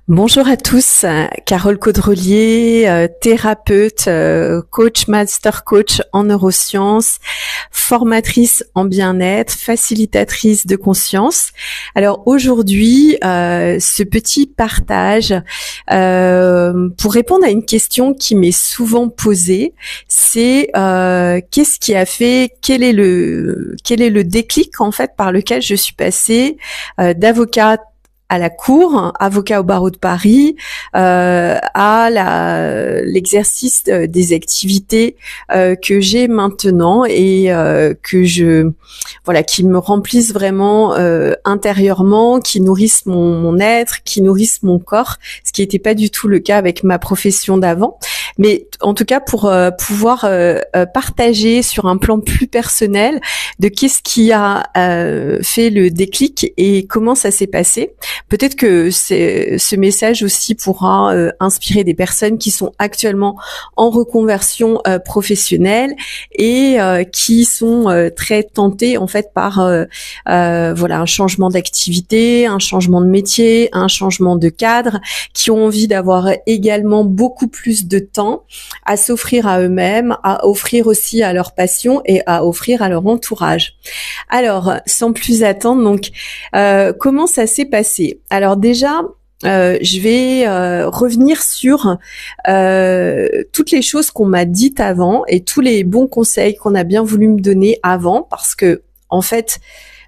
Bonjour à tous, Carole Caudrelier, thérapeute, coach, master coach en neurosciences, formatrice en bien-être, facilitatrice de conscience. Alors aujourd'hui, ce petit partage pour répondre à une question qui m'est souvent posée, c'est qu'est-ce qui a fait, quel est le déclic en fait par lequel je suis passée d'avocat à la cour, avocat au barreau de Paris, à l'exercice des activités que j'ai maintenant et qui me remplissent vraiment intérieurement, qui nourrissent mon être, qui nourrissent mon corps, ce qui n'était pas du tout le cas avec ma profession d'avant. Mais en tout cas, pour pouvoir partager sur un plan plus personnel de qu'est-ce qui a fait le déclic et comment ça s'est passé. Peut-être que ce message aussi pourra inspirer des personnes qui sont actuellement en reconversion professionnelle et qui sont très tentées en fait par un changement d'activité, un changement de métier, un changement de cadre, qui ont envie d'avoir également beaucoup plus de temps à s'offrir à eux-mêmes, à offrir aussi à leur passion et à offrir à leur entourage. Alors, sans plus attendre, donc comment ça s'est passé? Alors déjà, je vais revenir sur toutes les choses qu'on m'a dites avant et tous les bons conseils qu'on a bien voulu me donner avant, parce que en fait,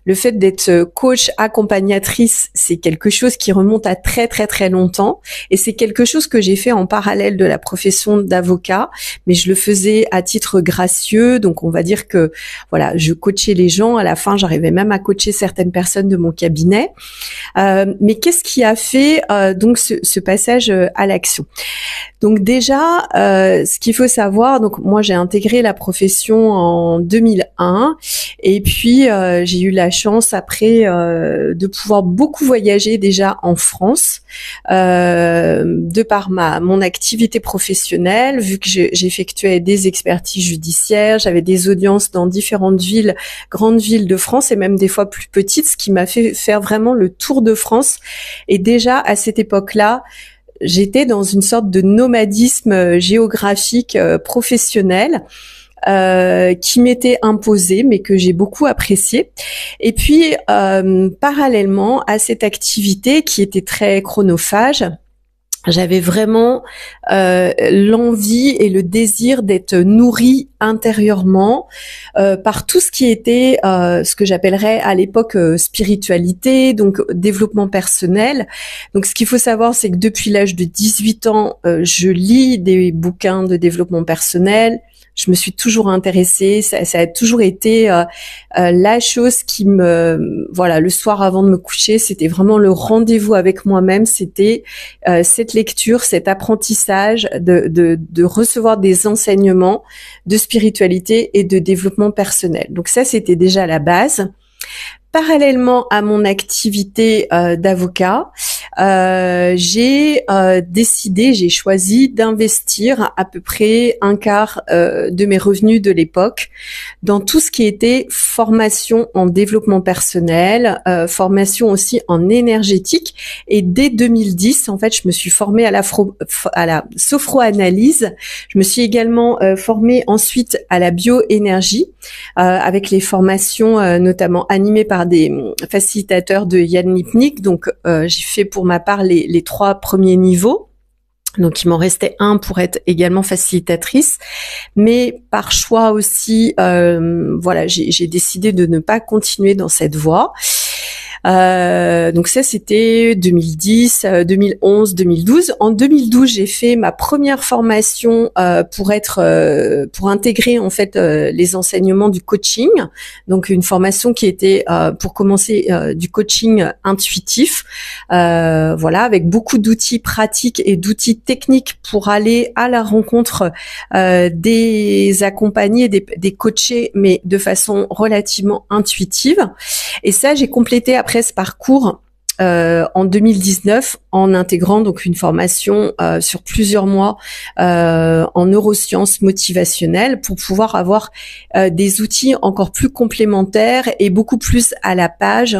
le fait d'être coach accompagnatrice, c'est quelque chose qui remonte à très très très longtemps et c'est quelque chose que j'ai fait en parallèle de la profession d'avocat, mais je le faisais à titre gracieux, donc on va dire que voilà, je coachais les gens, à la fin j'arrivais même à coacher certaines personnes de mon cabinet. Mais qu'est-ce qui a fait donc ce passage à l'action? Donc déjà, ce qu'il faut savoir, donc moi j'ai intégré la profession en 2001 et puis j'ai eu la chance après de pouvoir beaucoup voyager déjà en France de par mon activité professionnelle, vu que j'effectuais des expertises judiciaires, j'avais des audiences dans différentes villes, grandes villes de France et même des fois plus petites, ce qui m'a fait faire vraiment le tour de France. Et déjà à cette époque-là, j'étais dans une sorte de nomadisme géographique professionnel qui m'était imposé, mais que j'ai beaucoup apprécié. Et puis, parallèlement à cette activité qui était très chronophage, j'avais vraiment l'envie et le désir d'être nourrie intérieurement par tout ce qui était ce que j'appellerais à l'époque spiritualité, donc développement personnel. Donc ce qu'il faut savoir, c'est que depuis l'âge de 18 ans, je lis des bouquins de développement personnel. Je me suis toujours intéressée, ça a toujours été la chose qui le soir avant de me coucher, c'était vraiment le rendez-vous avec moi-même, c'était cette lecture, cet apprentissage de recevoir des enseignements de spiritualité et de développement personnel. Donc ça, c'était déjà la base. Parallèlement à mon activité d'avocat, j'ai choisi d'investir à peu près un quart de mes revenus de l'époque dans tout ce qui était formation en développement personnel, formation aussi en énergétique. Et dès 2010, en fait, je me suis formée à la sophroanalyse. Je me suis également formée ensuite à la bioénergie avec les formations notamment animées par des facilitateurs de Yann Lipnik. Donc, j'ai fait pour ma part les 3 premiers niveaux. Donc, il m'en restait un pour être également facilitatrice. Mais par choix aussi, j'ai décidé de ne pas continuer dans cette voie. Donc ça, c'était 2010, 2011, 2012. En 2012, j'ai fait ma première formation pour intégrer en fait les enseignements du coaching. Donc une formation qui était pour commencer du coaching intuitif, avec beaucoup d'outils pratiques et d'outils techniques pour aller à la rencontre des accompagnés, des coachés, mais de façon relativement intuitive. Et ça, j'ai complété après ce parcours en 2019 en intégrant donc une formation sur plusieurs mois en neurosciences motivationnelles pour pouvoir avoir des outils encore plus complémentaires et beaucoup plus à la page,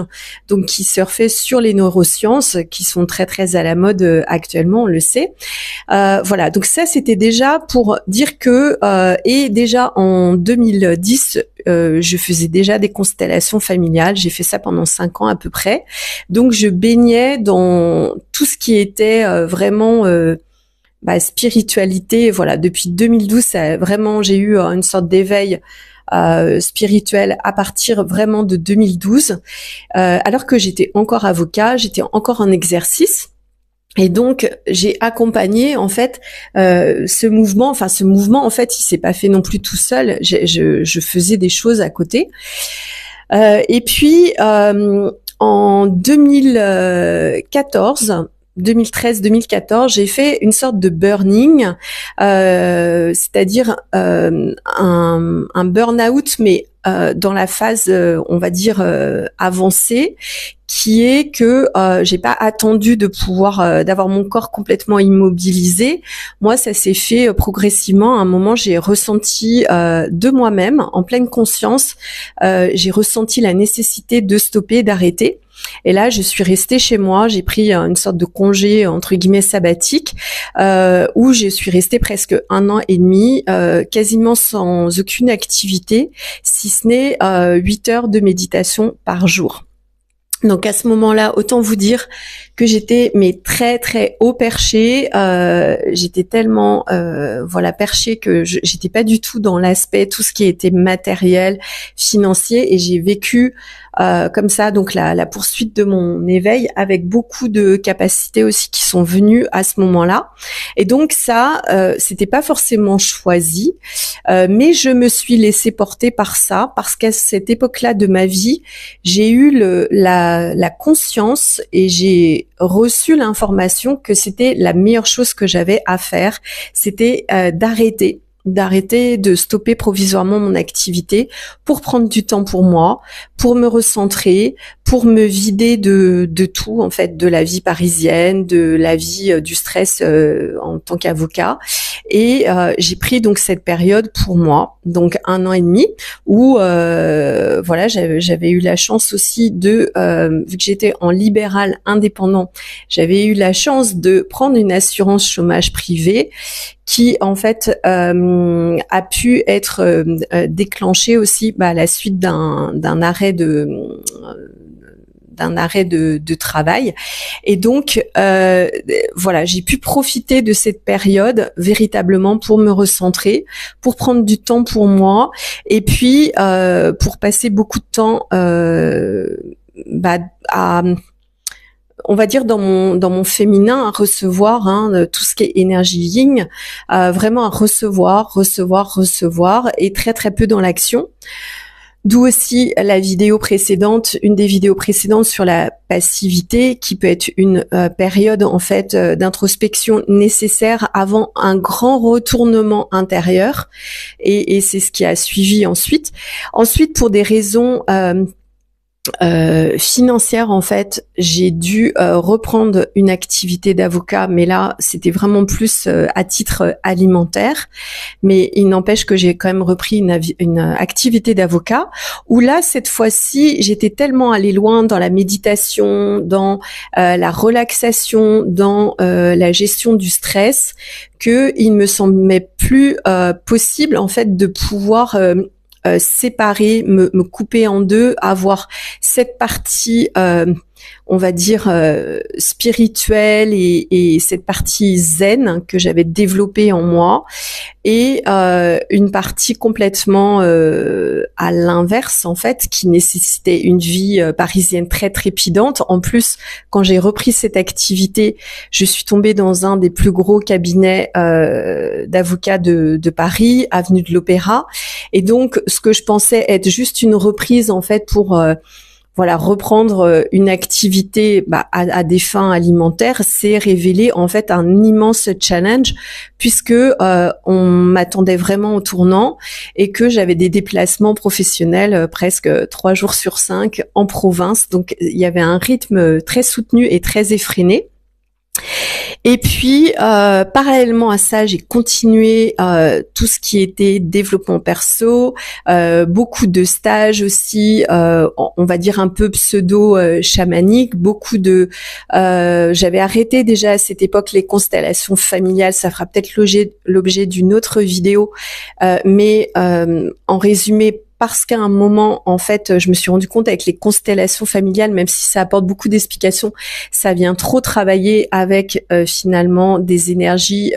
donc qui surfaient sur les neurosciences qui sont très très à la mode actuellement, on le sait. Voilà, donc ça c'était déjà pour dire que et déjà en 2010 je faisais déjà des constellations familiales, j'ai fait ça pendant 5 ans à peu près. Donc je baignais dans tout ce qui était vraiment spiritualité. Voilà, depuis 2012, vraiment j'ai eu une sorte d'éveil spirituel à partir vraiment de 2012, alors que j'étais encore avocat, j'étais encore en exercice. Et donc j'ai accompagné en fait ce mouvement. Enfin, ce mouvement en fait, il s'est pas fait non plus tout seul. Je faisais des choses à côté. Et puis en 2013-2014, j'ai fait une sorte de burning, c'est-à-dire un burn-out, mais dans la phase, on va dire, avancée, qui est que j'ai pas attendu de pouvoir d'avoir mon corps complètement immobilisé. Moi, ça s'est fait progressivement. À un moment, j'ai ressenti de moi-même, en pleine conscience, j'ai ressenti la nécessité de stopper, d'arrêter. Et là, je suis restée chez moi. J'ai pris une sorte de congé entre guillemets sabbatique, où je suis restée presque 1 an et demi, quasiment sans aucune activité, si ce n'est 8 heures de méditation par jour. Donc à ce moment-là, autant vous dire que j'étais très très haut perché. J'étais tellement perché que j'étais pas du tout dans l'aspect tout ce qui était matériel, financier, et j'ai vécu comme ça donc la poursuite de mon éveil avec beaucoup de capacités aussi qui sont venues à ce moment-là. Et donc ça, c'était pas forcément choisi, mais je me suis laissée porter par ça parce qu'à cette époque-là de ma vie, j'ai eu la conscience et j'ai reçu l'information que c'était la meilleure chose que j'avais à faire, c'était d'arrêter de stopper provisoirement mon activité pour prendre du temps pour moi, pour me recentrer, pour me vider de tout, en fait, de la vie parisienne, de la vie du stress en tant qu'avocat. Et j'ai pris donc cette période pour moi, donc 1 an et demi, où j'avais eu la chance aussi de, vu que j'étais en libéral indépendant, j'avais eu la chance de prendre une assurance chômage privée qui en fait a pu être déclenchée aussi à la suite d'un arrêt de travail. Et donc j'ai pu profiter de cette période véritablement pour me recentrer, pour prendre du temps pour moi, et puis pour passer beaucoup de temps à, on va dire dans mon féminin, à recevoir tout ce qui est énergie yin, vraiment à recevoir et très très peu dans l'action. D'où aussi une des vidéos précédentes sur la passivité, qui peut être une période en fait d'introspection nécessaire avant un grand retournement intérieur, et c'est ce qui a suivi ensuite. Ensuite, pour des raisons financière, en fait, j'ai dû reprendre une activité d'avocat, mais là c'était vraiment plus à titre alimentaire, mais il n'empêche que j'ai quand même repris une activité d'avocat, où là cette fois-ci j'étais tellement allée loin dans la méditation, dans la relaxation, dans la gestion du stress, que il me semblait plus possible en fait de pouvoir séparer, me couper en deux, avoir cette partie, on va dire, spirituelle et cette partie zen que j'avais développée en moi, et une partie complètement à l'inverse, en fait, qui nécessitait une vie parisienne très trépidante. En plus, quand j'ai repris cette activité, je suis tombée dans un des plus gros cabinets d'avocats de Paris, avenue de l'Opéra. Et donc, ce que je pensais être juste une reprise, en fait, pour voilà, reprendre une activité à des fins alimentaires, s'est révélé en fait un immense challenge, puisque on m'attendait vraiment au tournant et que j'avais des déplacements professionnels presque 3 jours sur 5 en province. Donc il y avait un rythme très soutenu et très effréné. Et puis, parallèlement à ça, j'ai continué tout ce qui était développement perso, beaucoup de stages aussi, on va dire un peu pseudo-chamanique, beaucoup de... j'avais arrêté déjà à cette époque les constellations familiales, ça fera peut-être l'objet d'une autre vidéo, mais en résumé, parce qu'à un moment, en fait, je me suis rendu compte avec les constellations familiales, même si ça apporte beaucoup d'explications, ça vient trop travailler avec finalement des énergies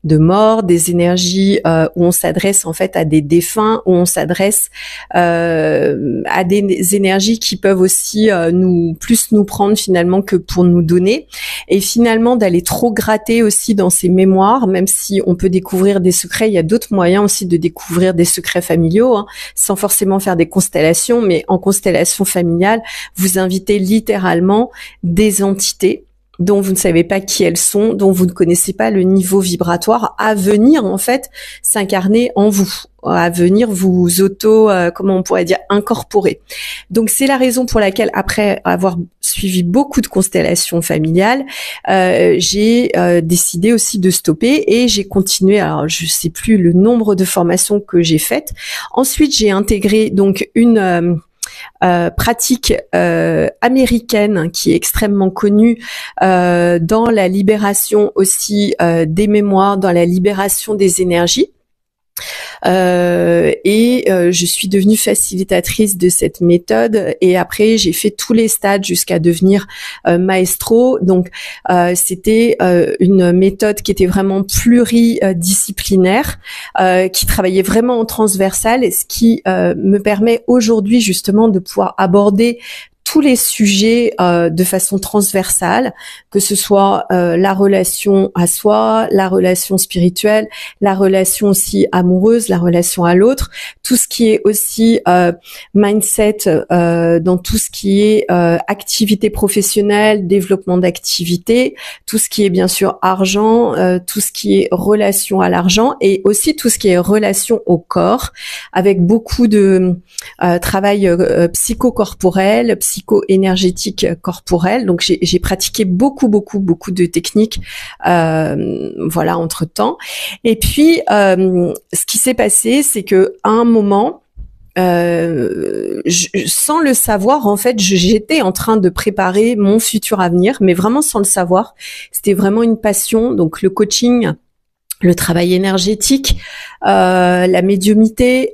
de mort, des énergies où on s'adresse en fait à des défunts, où on s'adresse à des énergies qui peuvent aussi nous prendre finalement que pour nous donner, et finalement d'aller trop gratter aussi dans ces mémoires, même si on peut découvrir des secrets, il y a d'autres moyens aussi de découvrir des secrets familiaux, hein, sans forcément faire des constellations, mais en constellation familiale, vous invitez littéralement des entités dont vous ne savez pas qui elles sont, dont vous ne connaissez pas le niveau vibratoire, à venir en fait s'incarner en vous, à venir vous comment on pourrait dire, incorporer. Donc c'est la raison pour laquelle, après avoir suivi beaucoup de constellations familiales, j'ai décidé aussi de stopper et j'ai continué. Alors je sais plus le nombre de formations que j'ai faites. Ensuite j'ai intégré donc une pratique américaine qui est extrêmement connue dans la libération aussi des mémoires, dans la libération des énergies. Je suis devenue facilitatrice de cette méthode, et après j'ai fait tous les stades jusqu'à devenir maestro. Donc c'était une méthode qui était vraiment pluridisciplinaire, qui travaillait vraiment en transversal, ce qui me permet aujourd'hui justement de pouvoir aborder tous les sujets de façon transversale, que ce soit la relation à soi, la relation spirituelle, la relation aussi amoureuse, la relation à l'autre, tout ce qui est aussi mindset, dans tout ce qui est activité professionnelle, développement d'activité, tout ce qui est bien sûr argent, tout ce qui est relation à l'argent, et aussi tout ce qui est relation au corps, avec beaucoup de travail psychocorporel, psycho-énergétique corporelle. Donc j'ai pratiqué beaucoup de techniques voilà entre-temps. Et puis ce qui s'est passé, c'est que à un moment, sans le savoir, en fait, j'étais en train de préparer mon futur avenir, mais vraiment sans le savoir. C'était vraiment une passion. Donc le coaching, le travail énergétique, la médiumnité,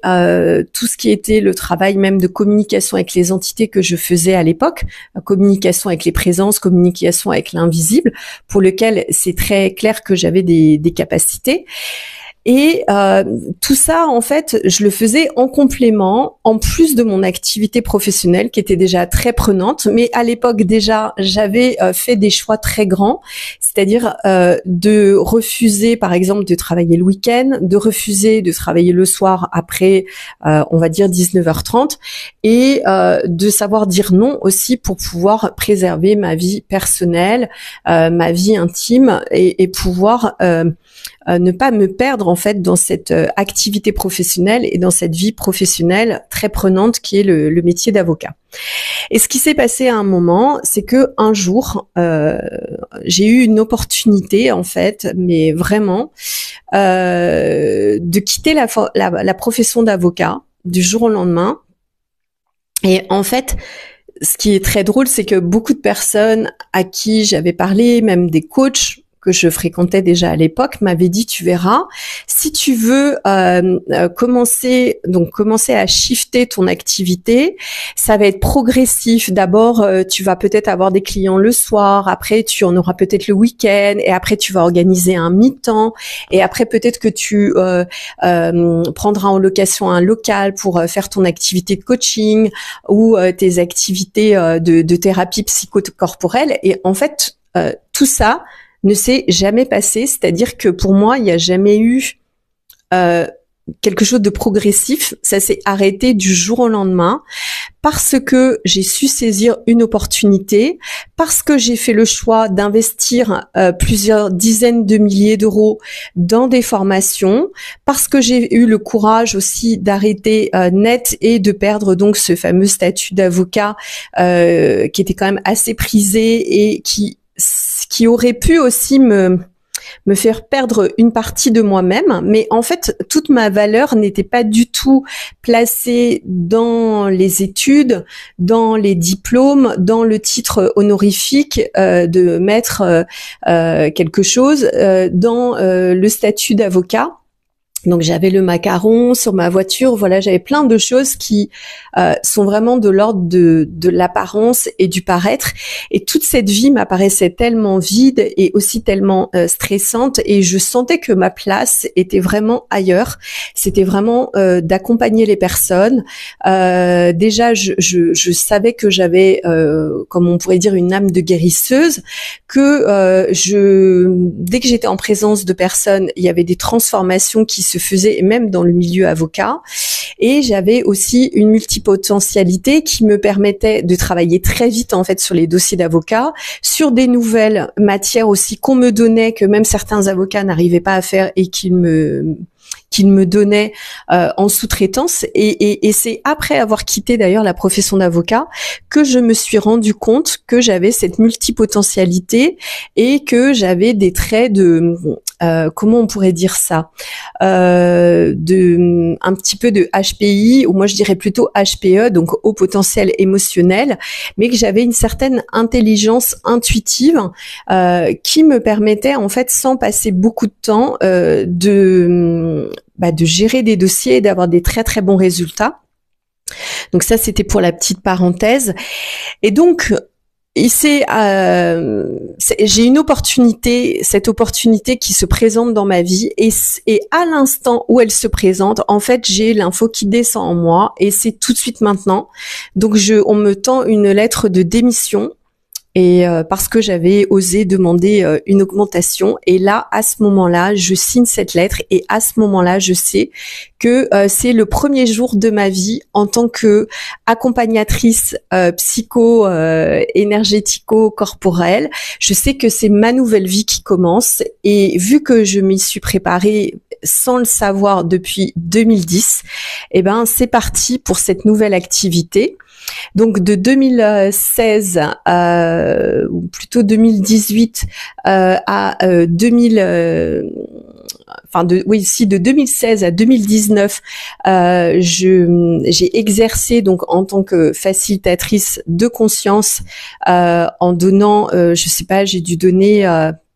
tout ce qui était le travail même de communication avec les entités que je faisais à l'époque, communication avec les présences, communication avec l'invisible, pour lequel c'est très clair que j'avais des capacités. Et tout ça, en fait, je le faisais en complément, en plus de mon activité professionnelle qui était déjà très prenante. Mais à l'époque déjà, j'avais fait des choix très grands, c'est-à-dire de refuser, par exemple, de travailler le week-end, de refuser de travailler le soir après, on va dire 19h30, et de savoir dire non aussi pour pouvoir préserver ma vie personnelle, ma vie intime, et pouvoir ne pas me perdre en fait dans cette activité professionnelle et dans cette vie professionnelle très prenante qui est le métier d'avocat. Et ce qui s'est passé à un moment, c'est que un jour, j'ai eu une opportunité en fait, mais vraiment, de quitter la profession d'avocat du jour au lendemain. Et en fait, ce qui est très drôle, c'est que beaucoup de personnes à qui j'avais parlé, même des coachs que je fréquentais déjà à l'époque, m'avaient dit: tu verras, si tu veux commencer à shifter ton activité, ça va être progressif. D'abord, tu vas peut-être avoir des clients le soir, après tu en auras peut-être le week-end, et après tu vas organiser un mi-temps, et après peut-être que tu prendras en location un local pour faire ton activité de coaching ou tes activités de thérapie psychocorporelle. Et en fait, tout ça ne s'est jamais passé, c'est-à-dire que pour moi, il n'y a jamais eu quelque chose de progressif. Ça s'est arrêté du jour au lendemain parce que j'ai su saisir une opportunité, parce que j'ai fait le choix d'investir plusieurs dizaines de milliers d'euros dans des formations, parce que j'ai eu le courage aussi d'arrêter net et de perdre donc ce fameux statut d'avocat qui était quand même assez prisé et qui aurait pu aussi me faire perdre une partie de moi-même, mais en fait, toute ma valeur n'était pas du tout placée dans les études, dans les diplômes, dans le titre honorifique de maître quelque chose, dans le statut d'avocat. Donc j'avais le macaron sur ma voiture, voilà, j'avais plein de choses qui sont vraiment de l'ordre de l'apparence et du paraître. Et toute cette vie m'apparaissait tellement vide et aussi tellement stressante, et je sentais que ma place était vraiment ailleurs. C'était vraiment d'accompagner les personnes. Déjà, je savais que j'avais, comme on pourrait dire, une âme de guérisseuse, que dès que j'étais en présence de personnes, il y avait des transformations qui se faisait même dans le milieu avocat, et j'avais aussi une multipotentialité qui me permettait de travailler très vite en fait sur les dossiers d'avocats, sur des nouvelles matières aussi qu'on me donnait, que même certains avocats n'arrivaient pas à faire et qu'ils me donnait en sous-traitance, et c'est après avoir quitté d'ailleurs la profession d'avocat que je me suis rendu compte que j'avais cette multipotentialité et que j'avais des traits de comment on pourrait dire ça, de un petit peu de HPI, ou moi je dirais plutôt HPE, donc haut potentiel émotionnel, mais que j'avais une certaine intelligence intuitive qui me permettait en fait, sans passer beaucoup de temps, de gérer des dossiers et d'avoir des très très bons résultats. Donc ça, c'était pour la petite parenthèse. Et donc, j'ai une opportunité, cette opportunité qui se présente dans ma vie, et à l'instant où elle se présente, en fait, j'ai l'info qui descend en moi, et c'est tout de suite maintenant. Donc on me tend une lettre de démission. Et parce que j'avais osé demander une augmentation, et là, à ce moment-là, je signe cette lettre, et à ce moment-là, je sais que c'est le premier jour de ma vie en tant que accompagnatrice énergético-corporelle. Je sais que c'est ma nouvelle vie qui commence, et vu que je m'y suis préparée sans le savoir depuis 2010, eh ben c'est parti pour cette nouvelle activité. Donc de 2016 ou plutôt 2018 à 2016 à 2019, j'ai exercé donc en tant que facilitatrice de conscience en donnant, je sais pas, j'ai dû donner,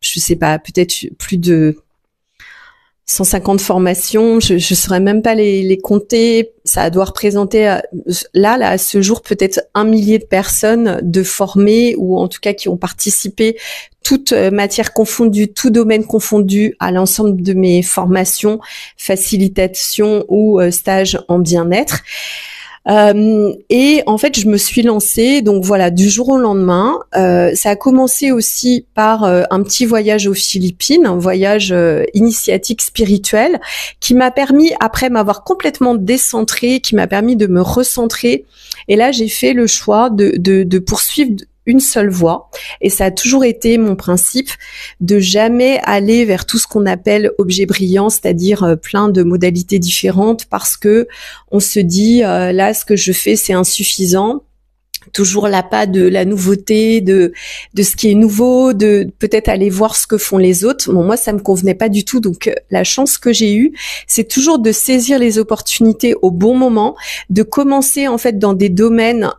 je sais pas, peut-être plus de 150 formations, je saurais même pas les compter. Ça doit représenter là à ce jour peut-être 1 millier de personnes de formées, ou en tout cas qui ont participé, toute matière confondue, tout domaine confondu, à l'ensemble de mes formations, facilitation ou stage en bien-être. Et en fait, je me suis lancée, donc voilà, du jour au lendemain. Ça a commencé aussi par un petit voyage aux Philippines, un voyage initiatique spirituel, qui m'a permis, après m'avoir complètement décentrée, qui m'a permis de me recentrer. Et là, j'ai fait le choix de poursuivre une seule voie, et ça a toujours été mon principe de jamais aller vers tout ce qu'on appelle objet brillant, c'est-à-dire plein de modalités différentes, parce que on se dit là, ce que je fais, c'est insuffisant. Toujours l'appât de la nouveauté, de ce qui est nouveau, de peut-être aller voir ce que font les autres. Bon, moi, ça me convenait pas du tout. Donc, la chance que j'ai eue, c'est toujours de saisir les opportunités au bon moment, de commencer en fait dans des domaines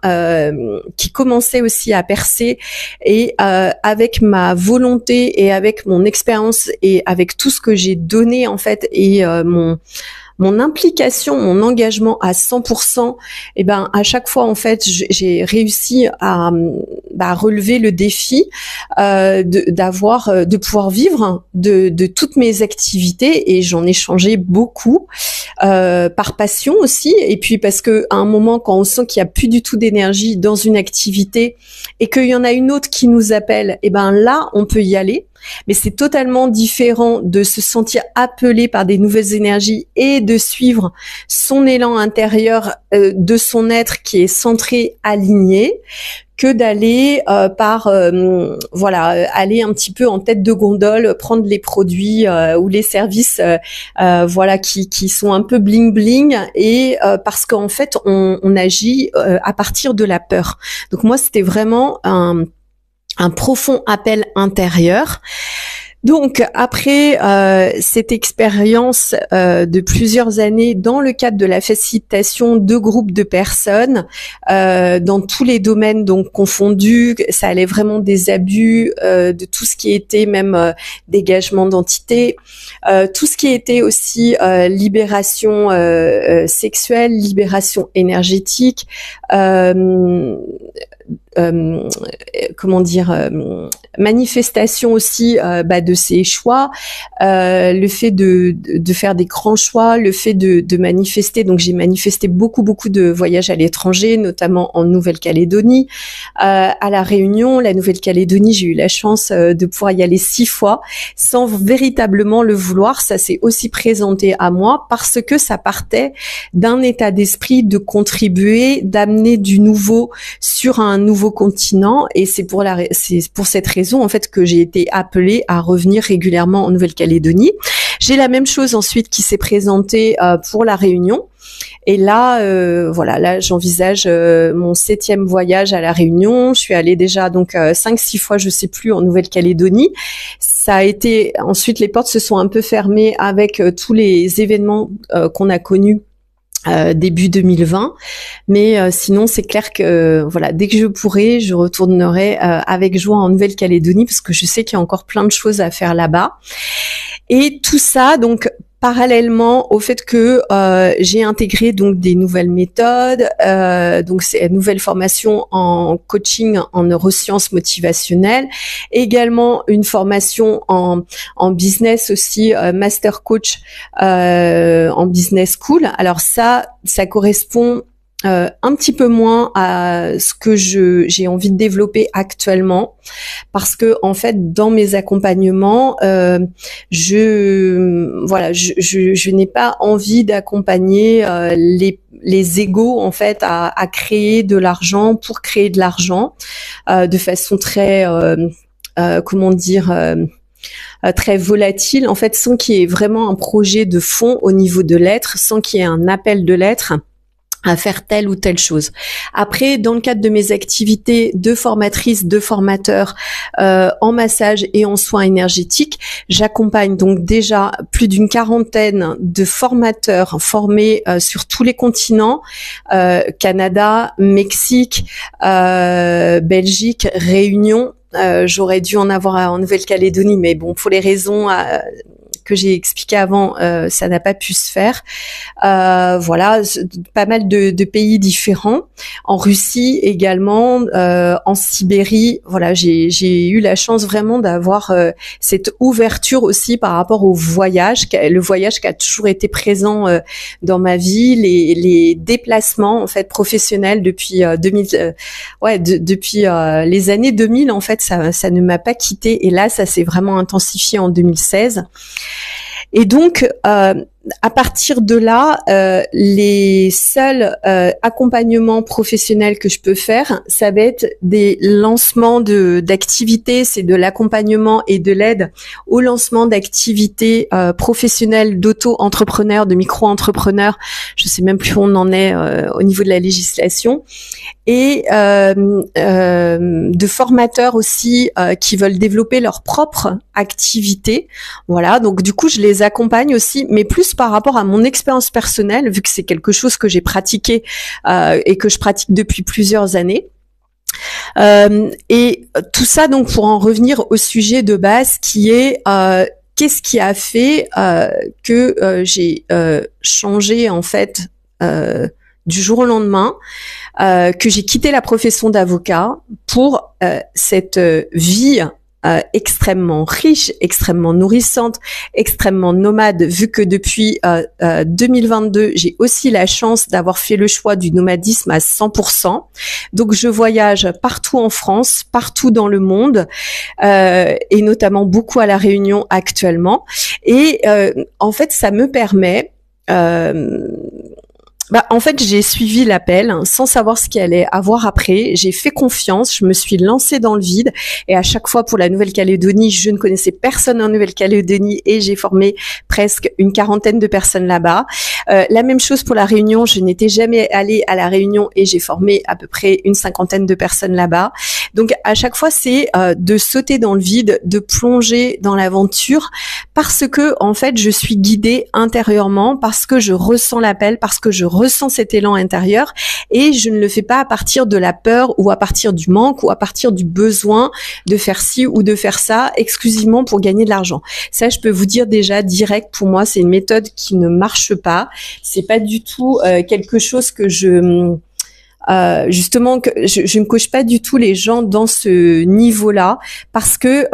qui commençaient aussi à percer, et avec ma volonté et avec mon expérience et avec tout ce que j'ai donné en fait, et mon implication, mon engagement à 100%, et ben à chaque fois en fait j'ai réussi à relever le défi de pouvoir vivre de toutes mes activités, et j'en ai changé beaucoup par passion aussi, et puis parce que à un moment, quand on sent qu'il y a plus du tout d'énergie dans une activité et qu'il y en a une autre qui nous appelle, et ben là on peut y aller. mais c'est totalement différent de se sentir appelé par des nouvelles énergies et de suivre son élan intérieur de son être qui est centré, aligné, que d'aller aller un petit peu en tête de gondole, prendre les produits ou les services qui sont un peu bling bling, et parce qu'en fait on agit à partir de la peur. Donc moi c'était vraiment un profond appel intérieur. Donc après cette expérience de plusieurs années dans le cadre de la facilitation de groupes de personnes dans tous les domaines donc confondus, ça allait vraiment des abus, de tout ce qui était même dégagement d'entités, tout ce qui était aussi libération sexuelle, libération énergétique, manifestation aussi de ses choix, le fait de faire des grands choix, le fait de manifester. Donc j'ai manifesté beaucoup de voyages à l'étranger, notamment en Nouvelle-Calédonie, à la Réunion. La Nouvelle-Calédonie, j'ai eu la chance de pouvoir y aller 6 fois sans véritablement le vouloir. Ça s'est aussi présenté à moi parce que ça partait d'un état d'esprit de contribuer, d'amener du nouveau sur un nouveau continent, et c'est pour cette raison en fait que j'ai été appelée à revenir régulièrement en Nouvelle-Calédonie. J'ai la même chose ensuite qui s'est présentée pour la Réunion. Et là, là, j'envisage mon 7e voyage à la Réunion. Je suis allée déjà donc 5-6 fois, je sais plus, en Nouvelle-Calédonie. Ça a été ensuite, les portes se sont un peu fermées avec tous les événements qu'on a connus début 2020, mais sinon c'est clair que dès que je pourrai, je retournerai avec joie en Nouvelle-Calédonie parce que je sais qu'il y a encore plein de choses à faire là-bas. Et tout ça donc parallèlement au fait que j'ai intégré donc des nouvelles méthodes, donc c'est une nouvelle formation en coaching en neurosciences motivationnelles, également une formation en business aussi, master coach en business school. Alors ça correspond un petit peu moins à ce que j'ai envie de développer actuellement, parce que en fait dans mes accompagnements je n'ai pas envie d'accompagner les égos en fait à créer de l'argent pour créer de l'argent de façon très très volatile, en fait, sans qu'il y ait vraiment un projet de fond au niveau de l'être, sans qu'il y ait un appel de l'être à faire telle ou telle chose. Après, dans le cadre de mes activités de formatrice, de formateur en massage et en soins énergétiques, j'accompagne donc déjà plus d'une 40aine de formateurs formés sur tous les continents, Canada, Mexique, Belgique, Réunion. J'aurais dû en avoir en Nouvelle-Calédonie, mais bon, pour les raisons que j'ai expliqué avant, ça n'a pas pu se faire. Pas mal de pays différents. En Russie également, en Sibérie. Voilà, j'ai eu la chance vraiment d'avoir cette ouverture aussi par rapport au voyage, le voyage qui a toujours été présent dans ma vie, les déplacements en fait professionnels depuis depuis les années 2000 en fait, ça ne m'a pas quitté, et là ça s'est vraiment intensifié en 2016. Et donc, à partir de là, les seuls accompagnements professionnels que je peux faire, ça va être des lancements d'activités, c'est de l'accompagnement et de l'aide au lancement d'activités professionnelles d'auto-entrepreneurs, de micro-entrepreneurs. Je sais même plus où on en est au niveau de la législation. Et de formateurs aussi qui veulent développer leur propre activité. Voilà, donc du coup, je les accompagne aussi, mais plus par rapport à mon expérience personnelle, vu que c'est quelque chose que j'ai pratiqué et que je pratique depuis plusieurs années. Et tout ça donc pour en revenir au sujet de base qui est qu'est-ce qui a fait que j'ai changé en fait du jour au lendemain, que j'ai quitté la profession d'avocat pour cette vie extrêmement riche, extrêmement nourrissante, extrêmement nomade, vu que depuis 2022, j'ai aussi la chance d'avoir fait le choix du nomadisme à 100%. Donc, je voyage partout en France, partout dans le monde. et notamment beaucoup à La Réunion actuellement. Et en fait, ça me permet en fait, j'ai suivi l'appel sans savoir ce qu'il allait avoir après. J'ai fait confiance, je me suis lancée dans le vide. Et à chaque fois pour la Nouvelle-Calédonie, je ne connaissais personne en Nouvelle-Calédonie et j'ai formé presque une quarantaine de personnes là-bas. La même chose pour la Réunion, je n'étais jamais allée à la Réunion et j'ai formé à peu près une cinquantaine de personnes là-bas. Donc à chaque fois, c'est de sauter dans le vide, de plonger dans l'aventure parce que en fait, je suis guidée intérieurement, parce que je ressens l'appel, parce que je ressens cet élan intérieur et je ne le fais pas à partir de la peur ou à partir du manque ou à partir du besoin de faire ci ou de faire ça exclusivement pour gagner de l'argent. Ça, je peux vous dire déjà direct, pour moi, c'est une méthode qui ne marche pas. C'est pas du tout quelque chose que justement que je ne coach pas du tout les gens dans ce niveau-là parce que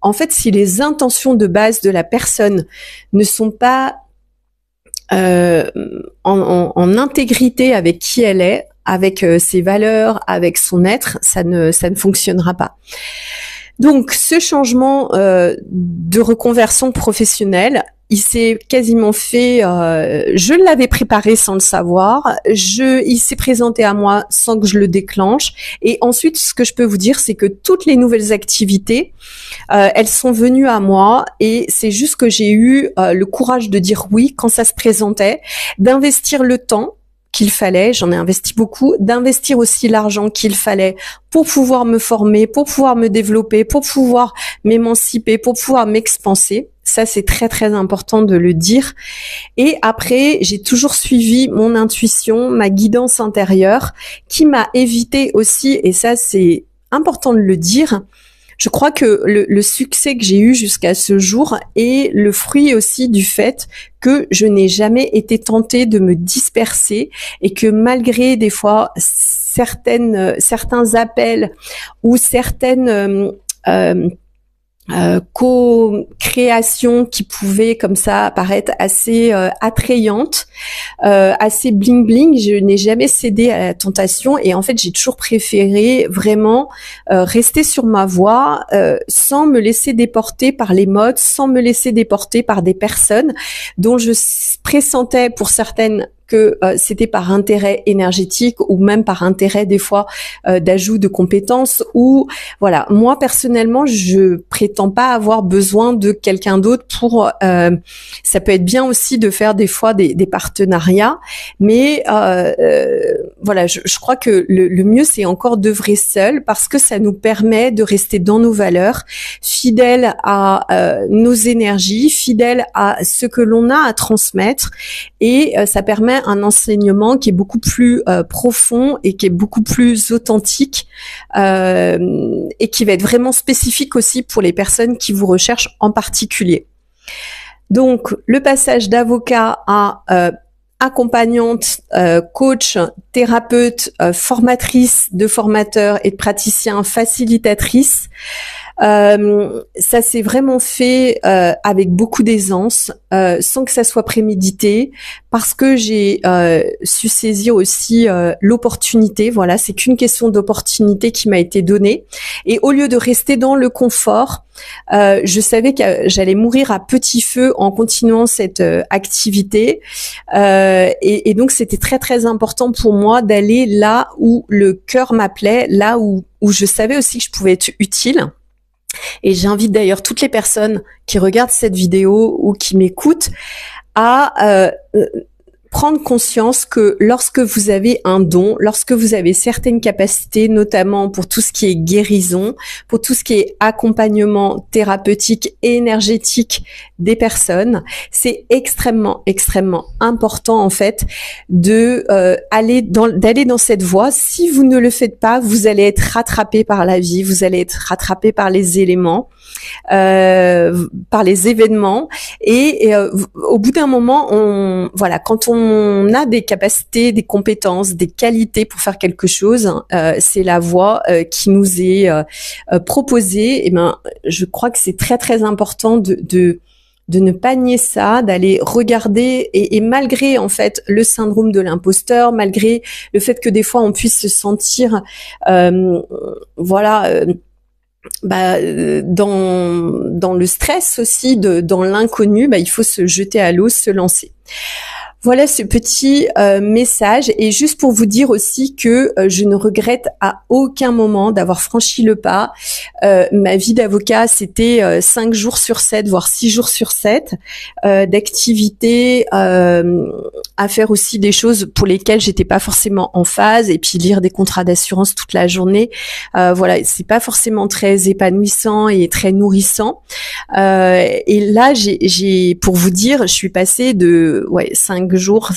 en fait, si les intentions de base de la personne ne sont pas en intégrité avec qui elle est, avec ses valeurs, avec son être, ça ne fonctionnera pas. Donc, ce changement de reconversion professionnelle, il s'est quasiment fait. Je l'avais préparé sans le savoir. Il s'est présenté à moi sans que je le déclenche. Et ensuite, ce que je peux vous dire, c'est que toutes les nouvelles activités, elles sont venues à moi. Et c'est juste que j'ai eu le courage de dire oui quand ça se présentait, d'investir le temps qu'il fallait, j'en ai investi beaucoup, d'investir aussi l'argent qu'il fallait pour pouvoir me former, pour pouvoir me développer, pour pouvoir m'émanciper, pour pouvoir m'expanser. Ça, c'est très, très important de le dire. Et après, j'ai toujours suivi mon intuition, ma guidance intérieure, qui m'a évité aussi, et ça, c'est important de le dire, je crois que le succès que j'ai eu jusqu'à ce jour est le fruit aussi du fait que je n'ai jamais été tentée de me disperser et que malgré des fois certains appels ou certaines co-création qui pouvait comme ça apparaître assez attrayante, assez bling bling. Je n'ai jamais cédé à la tentation et en fait j'ai toujours préféré vraiment rester sur ma voie sans me laisser déporter par les modes, sans me laisser déporter par des personnes dont je pressentais pour certaines que c'était par intérêt énergétique ou même par intérêt des fois d'ajout de compétences ou voilà. Moi personnellement, je prétends pas avoir besoin de quelqu'un d'autre pour ça peut être bien aussi de faire des fois des partenariats, mais voilà, je crois que le mieux c'est encore d'œuvrer seul parce que ça nous permet de rester dans nos valeurs, fidèles à nos énergies, fidèles à ce que l'on a à transmettre et ça permet un enseignement qui est beaucoup plus profond et qui est beaucoup plus authentique et qui va être vraiment spécifique aussi pour les personnes qui vous recherchent en particulier. Donc, le passage d'avocat à accompagnante, coach, thérapeute, formatrice de formateurs et de praticiens, facilitatrice, ça s'est vraiment fait avec beaucoup d'aisance, sans que ça soit prémédité, parce que j'ai su saisir aussi l'opportunité. Voilà, c'est qu'une question d'opportunité qui m'a été donnée. Et au lieu de rester dans le confort, je savais que j'allais mourir à petit feu en continuant cette activité. Et donc, c'était très, très important pour moi d'aller là où le cœur m'appelait, là où je savais aussi que je pouvais être utile. Et j'invite d'ailleurs toutes les personnes qui regardent cette vidéo ou qui m'écoutent à prendre conscience que lorsque vous avez un don, lorsque vous avez certaines capacités, notamment pour tout ce qui est guérison, pour tout ce qui est accompagnement thérapeutique et énergétique des personnes, c'est extrêmement, extrêmement important en fait de d'aller dans cette voie. Si vous ne le faites pas, vous allez être rattrapé par la vie, vous allez être rattrapé par les éléments, par les événements, et au bout d'un moment, voilà, quand on a des capacités, des compétences, des qualités pour faire quelque chose, c'est la voie qui nous est proposée. Et ben, je crois que c'est très très important de ne pas nier ça, d'aller regarder et malgré en fait le syndrome de l'imposteur, malgré le fait que des fois on puisse se sentir voilà dans le stress aussi, dans l'inconnu, il faut se jeter à l'eau, se lancer. Voilà ce petit message, et juste pour vous dire aussi que je ne regrette à aucun moment d'avoir franchi le pas. Ma vie d'avocat, c'était 5 jours sur 7, voire 6 jours sur 7 d'activités, à faire aussi des choses pour lesquelles j'étais pas forcément en phase, et puis lire des contrats d'assurance toute la journée. Voilà, c'est pas forcément très épanouissant et très nourrissant. Et là, pour vous dire, je suis passée de 5 jours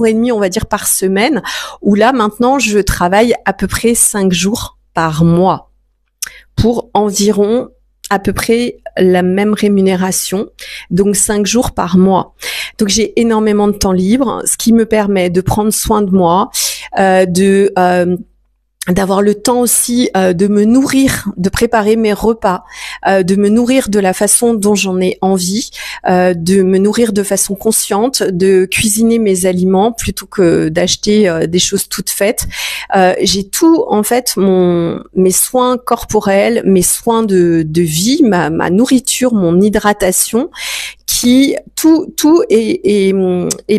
et demi, on va dire, par semaine, où là maintenant je travaille à peu près 5 jours par mois pour environ à peu près la même rémunération, donc 5 jours par mois. Donc j'ai énormément de temps libre, ce qui me permet de prendre soin de moi, d'avoir le temps aussi de me nourrir, de préparer mes repas, de me nourrir de la façon dont j'en ai envie, de me nourrir de façon consciente, de cuisiner mes aliments plutôt que d'acheter des choses toutes faites. J'ai tout, en fait, mes soins corporels, mes soins de vie, ma nourriture, mon hydratation, qui tout est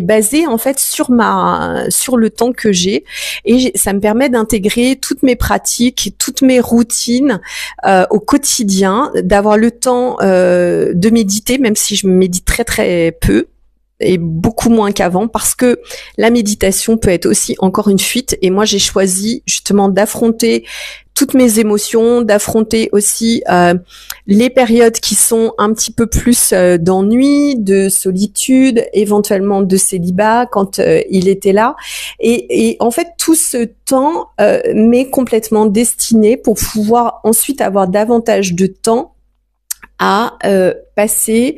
basé en fait sur le temps que j'ai, et ça me permet d'intégrer toutes mes pratiques, toutes mes routines au quotidien, d'avoir le temps de méditer, même si je médite très très peu et beaucoup moins qu'avant, parce que la méditation peut être aussi encore une fuite, et moi j'ai choisi justement d'affronter toutes mes émotions, d'affronter aussi les périodes qui sont un petit peu plus d'ennui, de solitude, éventuellement de célibat quand il était là. Et en fait, tout ce temps m'est complètement destiné pour pouvoir ensuite avoir davantage de temps à passer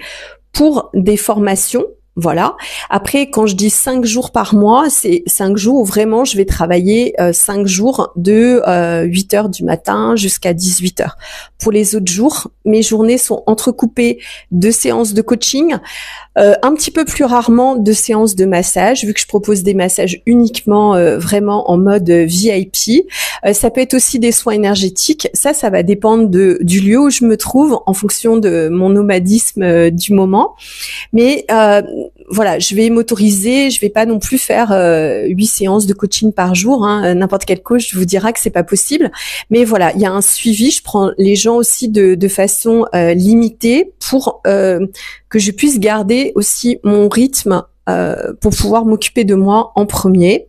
pour des formations. Voilà. Après, quand je dis 5 jours par mois, c'est 5 jours où vraiment je vais travailler 5 jours de 8 heures du matin jusqu'à 18 heures. Pour les autres jours, mes journées sont entrecoupées de séances de coaching, un petit peu plus rarement de séances de massage, vu que je propose des massages uniquement vraiment en mode VIP. Ça peut être aussi des soins énergétiques. Ça va dépendre du lieu où je me trouve en fonction de mon nomadisme du moment. Mais voilà, je vais m'autoriser, je vais pas non plus faire 8 séances de coaching par jour. N'importe quel coach vous dira que c'est pas possible. Mais voilà, il y a un suivi. Je prends les gens aussi de façon limitée pour que je puisse garder aussi mon rythme pour pouvoir m'occuper de moi en premier,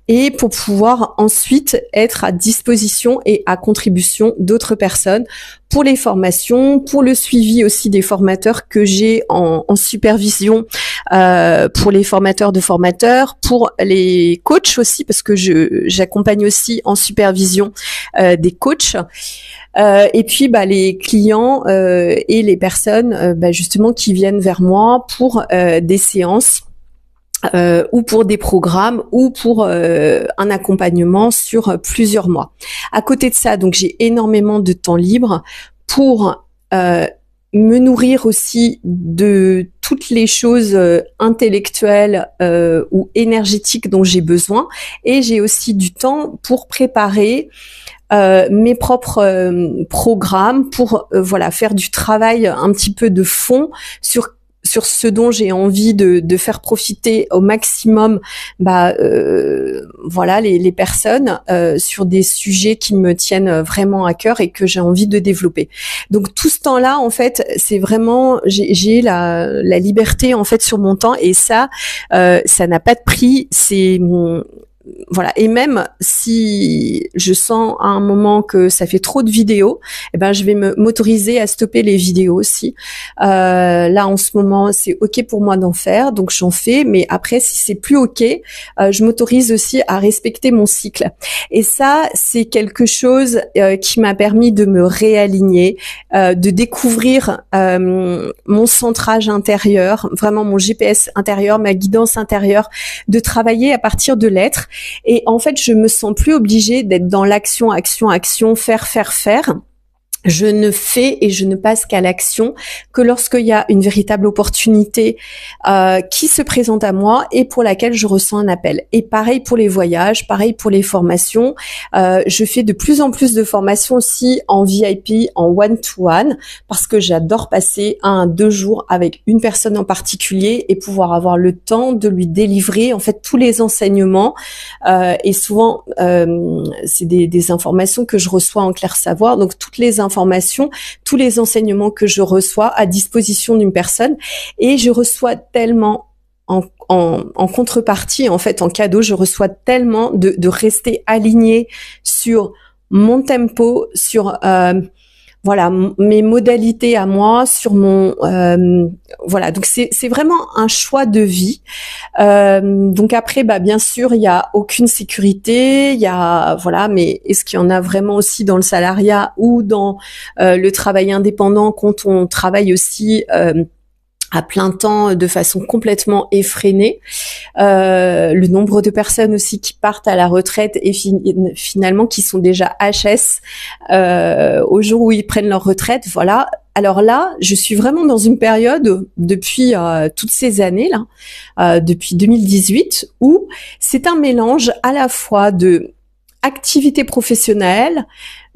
et pour pouvoir ensuite être à disposition et à contribution d'autres personnes pour les formations, pour le suivi aussi des formateurs que j'ai en supervision, pour les formateurs de formateurs, pour les coachs aussi, parce que j'accompagne aussi en supervision des coachs. Et puis les clients et les personnes justement qui viennent vers moi pour des séances, ou pour des programmes, ou pour un accompagnement sur plusieurs mois. À côté de ça, donc j'ai énormément de temps libre pour me nourrir aussi de toutes les choses intellectuelles ou énergétiques dont j'ai besoin, et j'ai aussi du temps pour préparer mes propres programmes, pour faire du travail un petit peu de fond sur ce dont j'ai envie de faire profiter au maximum les personnes sur des sujets qui me tiennent vraiment à cœur et que j'ai envie de développer. Donc tout ce temps-là, en fait, c'est vraiment, j'ai la liberté en fait sur mon temps, et ça n'a pas de prix. C'est voilà. Et même si je sens à un moment que ça fait trop de vidéos, je vais m'autoriser à stopper les vidéos aussi. Là, en ce moment, c'est OK pour moi d'en faire, donc j'en fais. Mais après, si c'est plus OK, je m'autorise aussi à respecter mon cycle. Et ça, c'est quelque chose qui m'a permis de me réaligner, de découvrir mon centrage intérieur, vraiment mon GPS intérieur, ma guidance intérieure, de travailler à partir de l'être. Et en fait, je me sens plus obligée d'être dans l'action, faire. je ne fais et je ne passe qu'à l'action que lorsqu'il y a une véritable opportunité qui se présente à moi et pour laquelle je ressens un appel. Et pareil pour les voyages, pareil pour les formations. Je fais de plus en plus de formations aussi en VIP, en one-to-one, parce que j'adore passer 1 à 2 jours avec une personne en particulier et pouvoir avoir le temps de lui délivrer en fait tous les enseignements. Et souvent, c'est des informations que je reçois en clair savoir, donc toutes les informations, tous les enseignements que je reçois à disposition d'une personne, et je reçois tellement en contrepartie, en fait, en cadeau, je reçois tellement de rester aligné sur mon tempo, sur voilà mes modalités à moi, sur mon voilà. Donc c'est vraiment un choix de vie. Donc après, bien sûr, il y a aucune sécurité, il y a voilà, mais est-ce qu'il y en a vraiment aussi dans le salariat ou dans le travail indépendant quand on travaille aussi à plein temps de façon complètement effrénée. Le nombre de personnes aussi qui partent à la retraite et finalement qui sont déjà HS au jour où ils prennent leur retraite. Voilà. Alors là, je suis vraiment dans une période depuis toutes ces années là, depuis 2018, où c'est un mélange à la fois de activité professionnelle,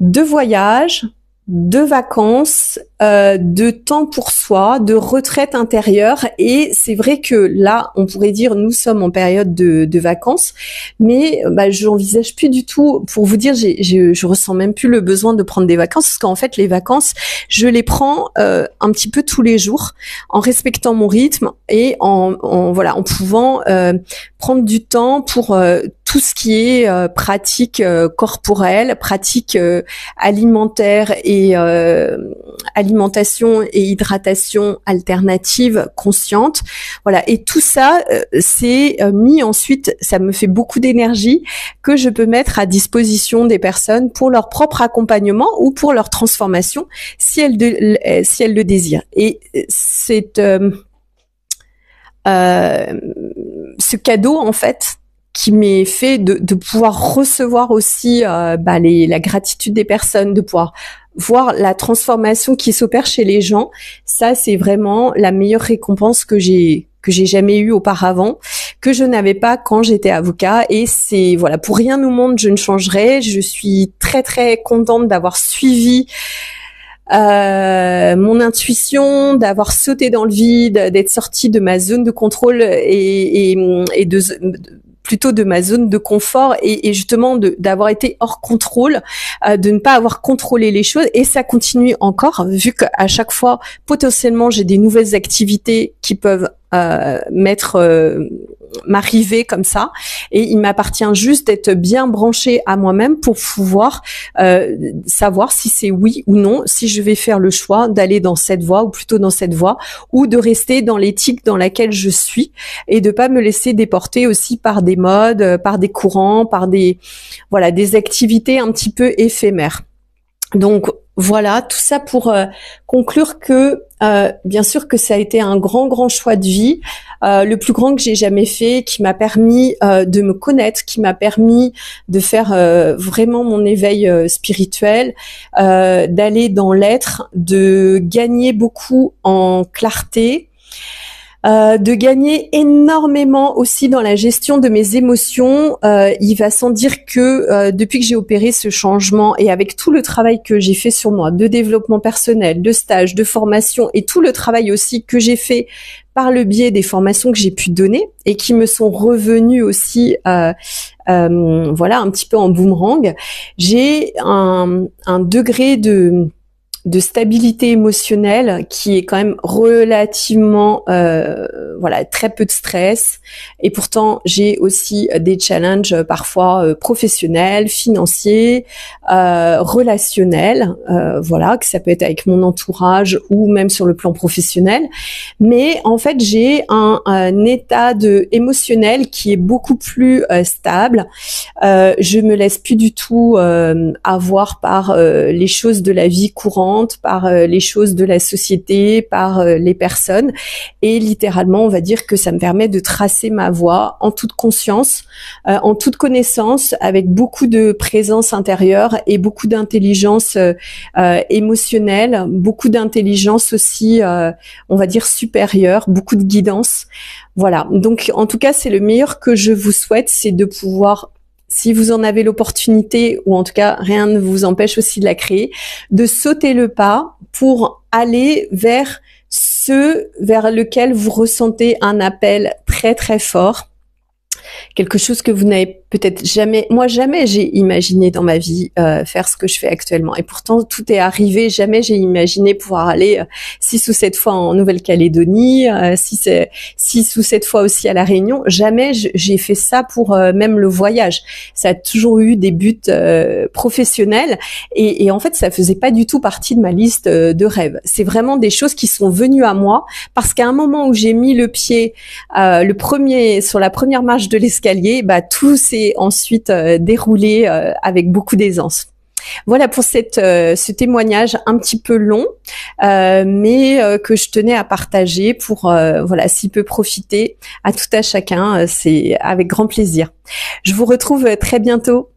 de voyage, de vacances, de temps pour soi, de retraite intérieure. Et c'est vrai que là, on pourrait dire nous sommes en période de vacances, mais je n'envisage plus du tout. Pour vous dire, je ressens même plus le besoin de prendre des vacances, parce qu'en fait, les vacances, je les prends un petit peu tous les jours, en respectant mon rythme et en pouvant prendre du temps pour tout ce qui est pratique corporelle, pratique alimentaire et alimentation et hydratation alternative consciente. Voilà, et tout ça c'est mis ensuite, ça me fait beaucoup d'énergie que je peux mettre à disposition des personnes pour leur propre accompagnement ou pour leur transformation si elles le désirent. Et c'est ce cadeau en fait qui m'est fait de pouvoir recevoir aussi la gratitude des personnes, de pouvoir voir la transformation qui s'opère chez les gens. Ça, c'est vraiment la meilleure récompense que j'ai jamais eue auparavant, que je n'avais pas quand j'étais avocat. Et c'est voilà, pour rien au monde je ne changerai. Je suis très très contente d'avoir suivi mon intuition, d'avoir sauté dans le vide, d'être sortie de ma zone de contrôle et plutôt de ma zone de confort et justement d'avoir été hors contrôle, de ne pas avoir contrôlé les choses. Et ça continue encore, vu qu'à chaque fois, potentiellement, j'ai des nouvelles activités qui peuvent m'arriver comme ça, et il m'appartient juste d'être bien branchée à moi-même pour pouvoir savoir si c'est oui ou non, si je vais faire le choix d'aller dans cette voie ou plutôt dans cette voie, ou de rester dans l'éthique dans laquelle je suis et de pas me laisser déporter aussi par des modes, par des courants, par des activités un petit peu éphémères. Donc voilà, tout ça pour conclure que bien sûr que ça a été un grand choix de vie, le plus grand que j'ai jamais fait, qui m'a permis de me connaître, qui m'a permis de faire vraiment mon éveil spirituel, d'aller dans l'être, de gagner beaucoup en clarté, de gagner énormément aussi dans la gestion de mes émotions. Il va sans dire que depuis que j'ai opéré ce changement et avec tout le travail que j'ai fait sur moi, de développement personnel, de stage, de formation et tout le travail aussi que j'ai fait par le biais des formations que j'ai pu donner et qui me sont revenues aussi un petit peu en boomerang, j'ai un degré de stabilité émotionnelle qui est quand même relativement très peu de stress, et pourtant j'ai aussi des challenges parfois professionnels, financiers, relationnels, que ça peut être avec mon entourage ou même sur le plan professionnel, mais en fait j'ai un état émotionnel qui est beaucoup plus stable. Je me laisse plus du tout avoir par les choses de la vie courante, attirante par les choses de la société, par les personnes. Et littéralement, on va dire que ça me permet de tracer ma voie en toute conscience, en toute connaissance, avec beaucoup de présence intérieure et beaucoup d'intelligence émotionnelle, beaucoup d'intelligence aussi, on va dire supérieure, beaucoup de guidance. Voilà. Donc, en tout cas, c'est le meilleur que je vous souhaite, c'est de pouvoir, si vous en avez l'opportunité, ou en tout cas rien ne vous empêche aussi de la créer, de sauter le pas pour aller vers ce vers lequel vous ressentez un appel très très fort. Quelque chose que vous n'avez peut-être jamais, moi jamais j'ai imaginé dans ma vie faire ce que je fais actuellement. Et pourtant tout est arrivé. Jamais j'ai imaginé pouvoir aller 6 ou 7 fois en Nouvelle-Calédonie, 6 ou 7 fois aussi à La Réunion. Jamais j'ai fait ça pour même le voyage. Ça a toujours eu des buts professionnels et en fait ça faisait pas du tout partie de ma liste de rêves. C'est vraiment des choses qui sont venues à moi parce qu'à un moment où j'ai mis le pied sur la première marche de l'escalier, bah tout s'est ensuite déroulé avec beaucoup d'aisance. Voilà pour ce témoignage un petit peu long, mais que je tenais à partager pour voilà, s'il peut profiter à tout à chacun, c'est avec grand plaisir. Je vous retrouve très bientôt.